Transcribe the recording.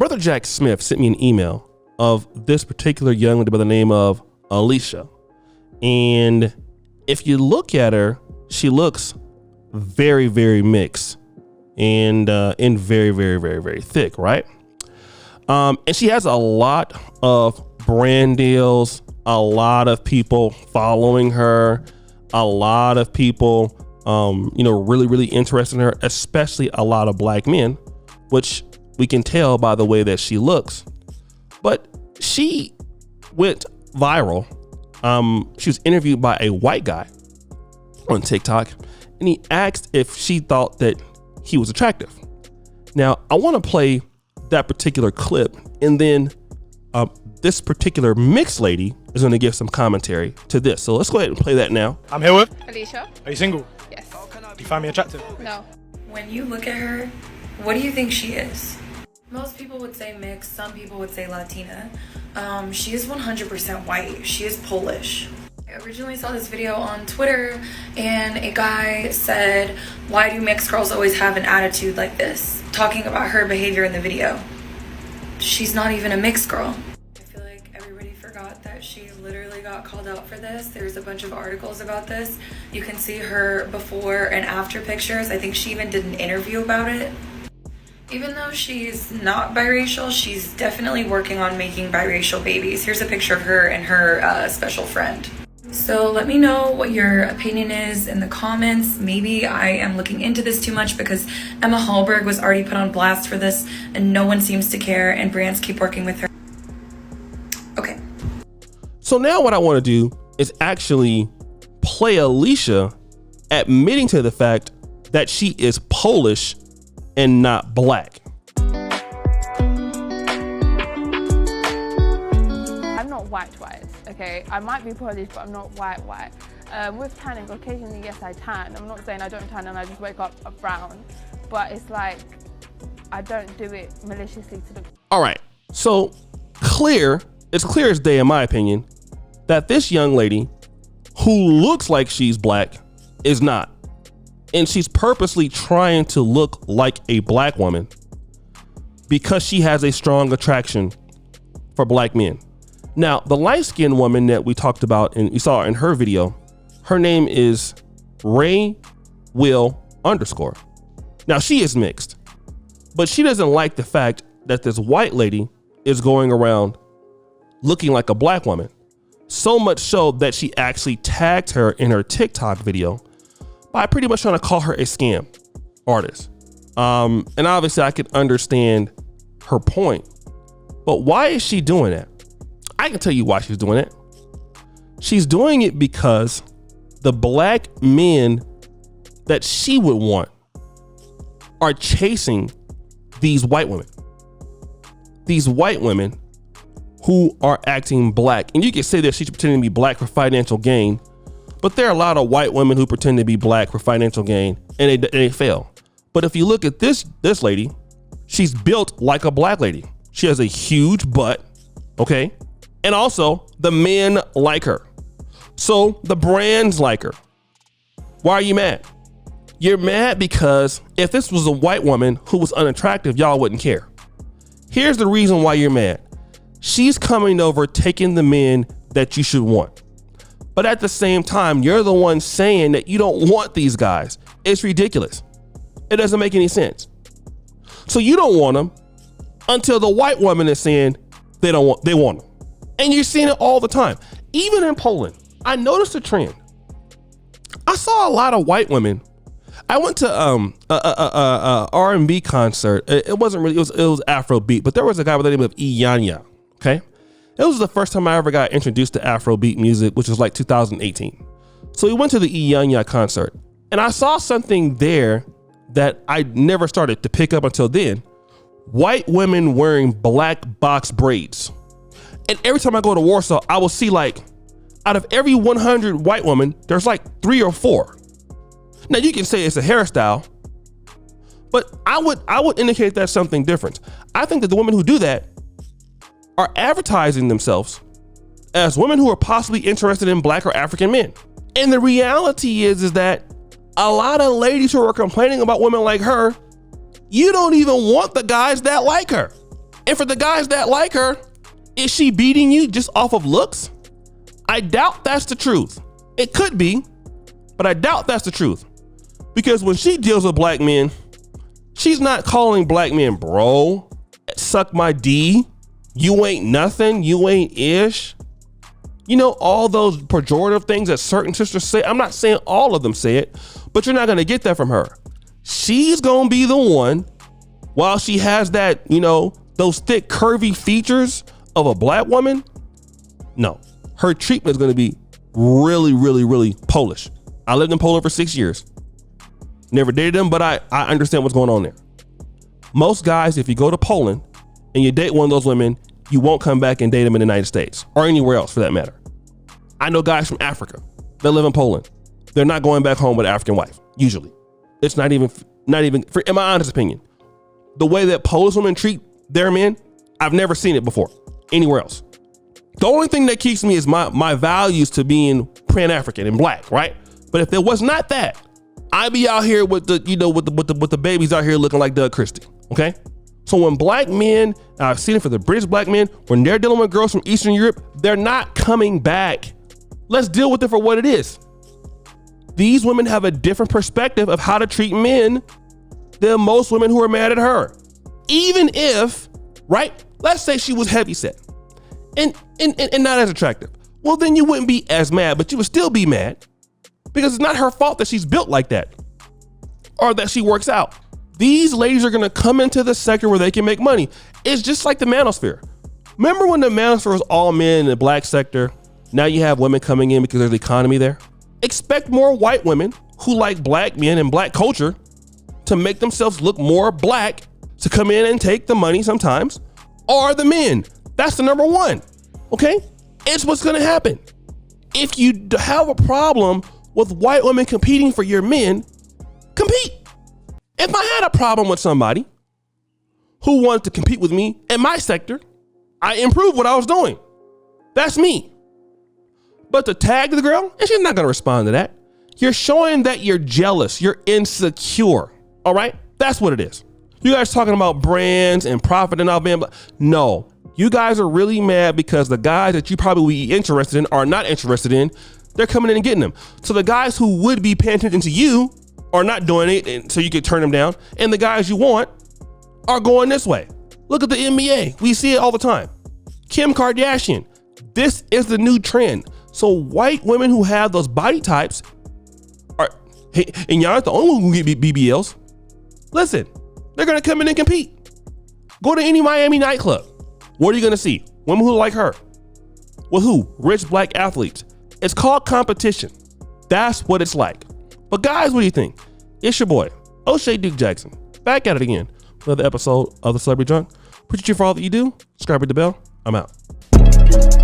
Brother Jack Smith sent me an email of this particular young lady by the name of Alicia. And if you look at her, she looks very, very mixed and very, very, very, very thick, right? And she has a lot of brand deals, a lot of people following her, a lot of people, really, really interested in her, especially a lot of black men, which we can tell by the way that she looks. But she went viral. She was interviewed by a white guy on TikTok, and he asked if she thought that he was attractive. Now, I want to play that particular clip, and then this particular mixed lady is going to give some commentary to this. So let's go ahead and play that now. I'm here with Alicia. Are you single? Yes. Do you find me attractive? No. When you look at her, what do you think she is? Most people would say mixed, some people would say Latina. She is 100% white. She is Polish. I originally saw this video on Twitter and a guy said, "Why do mixed girls always have an attitude like this?" Talking about her behavior in the video. She's not even a mixed girl. I feel like everybody forgot that she literally got called out for this. There's a bunch of articles about this. You can see her before and after pictures. I think she even did an interview about it. Even though she's not biracial, she's definitely working on making biracial babies. Here's a picture of her and her special friend. So let me know what your opinion is in the comments. Maybe I am looking into this too much because Emma Hallberg was already put on blast for this and no one seems to care and brands keep working with her. Okay. So now what I want to do is actually play Alicia admitting to the fact that she is Polish and not black. I'm not white, okay? I might be Polish, but I'm not white. With tanning, occasionally, yes, I tan. I'm not saying I don't tan and I just wake up brown, but it's like, I don't do it maliciously to the... All right, so it's clear as day in my opinion, that this young lady who looks like she's black is not. And she's purposely trying to look like a black woman because she has a strong attraction for black men. Now, the light-skinned woman that we talked about and you saw in her video, her name is Ray Will _. Now, she is mixed, but she doesn't like the fact that this white lady is going around looking like a black woman. So much so that she actually tagged her in her TikTok video by pretty much trying to call her a scam artist. And obviously I could understand her point, but why is she doing that? I can tell you why she's doing it. She's doing it because the black men that she would want are chasing these white women. These white women who are acting black. And you can say that she's pretending to be black for financial gain, but there are a lot of white women who pretend to be black for financial gain and they fail. But if you look at this lady, she's built like a black lady. She has a huge butt, okay? And also the men like her. So the brands like her. Why are you mad? You're mad because if this was a white woman who was unattractive, y'all wouldn't care. Here's the reason why you're mad. She's coming over taking the men that you should want. But at the same time, you're the one saying that you don't want these guys. It's ridiculous. It doesn't make any sense. So you don't want them until the white woman is saying they want them. And you're seeing it all the time. Even in Poland, I noticed a trend. I saw a lot of white women. I went to a R&B concert. It wasn't really, it was Afrobeat, but there was a guy by the name of Iyanya, okay? It was the first time I ever got introduced to Afrobeat music, which was like 2018. So we went to the Iyanya concert and I saw something there that I never started to pick up until then. White women wearing black box braids. And every time I go to Warsaw, I will see like out of every 100 white women, there's like 3 or 4. Now you can say it's a hairstyle, but I would indicate that's something different. I think that the women who do that are advertising themselves as women who are possibly interested in black or African men. And the reality is that a lot of ladies who are complaining about women like her, you don't even want the guys that like her. And for the guys that like her, is she beating you just off of looks? I doubt that's the truth. It could be, but I doubt that's the truth. Because when she deals with black men, she's not calling black men bro, suck my D, you ain't nothing, you ain't ish. You know, all those pejorative things that certain sisters say. I'm not saying all of them say it, but you're not gonna get that from her. She's gonna be the one, while she has that, you know, those thick curvy features of a black woman. No, her treatment is gonna be really, really, really Polish. I lived in Poland for 6 years. Never dated them, but I understand what's going on there. Most guys, if you go to Poland and you date one of those women, you won't come back and date them in the United States or anywhere else for that matter. I know guys from Africa that live in Poland. They're not going back home with an African wife, usually. It's not even, in my honest opinion, the way that Polish women treat their men, I've never seen it before anywhere else. The only thing that keeps me is my values to being Pan-African and black, right? But if there was not that, I'd be out here with the, you know, with the babies out here looking like Doug Christie, okay? So when black men, I've seen it for the British black men, when they're dealing with girls from Eastern Europe, they're not coming back. Let's deal with it for what it is. These women have a different perspective of how to treat men than most women who are mad at her. Even if, right, let's say she was heavyset and not as attractive. Well, then you wouldn't be as mad, but you would still be mad because it's not her fault that she's built like that or that she works out. These ladies are gonna come into the sector where they can make money. It's just like the manosphere. Remember when the manosphere was all men in the black sector? Now you have women coming in because there's the economy there. Expect more white women who like black men and black culture to make themselves look more black to come in and take the money sometimes, or the men. That's the number one, okay? It's what's gonna happen. If you have a problem with white women competing for your men, compete. If I had a problem with somebody who wanted to compete with me in my sector, I improved what I was doing. That's me. But to tag the girl, and she's not gonna respond to that. You're showing that you're jealous, you're insecure, all right? That's what it is. You guys talking about brands and profit and all that. No, you guys are really mad because the guys that you probably would be interested in are not interested in. They're coming in and getting them. So the guys who would be paying attention to you are not doing it, and so you can turn them down. And the guys you want are going this way. Look at the NBA. We see it all the time. Kim Kardashian. This is the new trend. So white women who have those body types are, hey, and y'all aren't the only one who get BBLs. Listen, they're gonna come in and compete. Go to any Miami nightclub. What are you gonna see? Women who like her. Well, who? Rich black athletes. It's called competition. That's what it's like. But guys, what do you think? It's your boy, O'Shea Duke Jackson, back at it again. Another episode of The Celebrity Drunk. Appreciate you for all that you do. Subscribe, hit the bell. I'm out.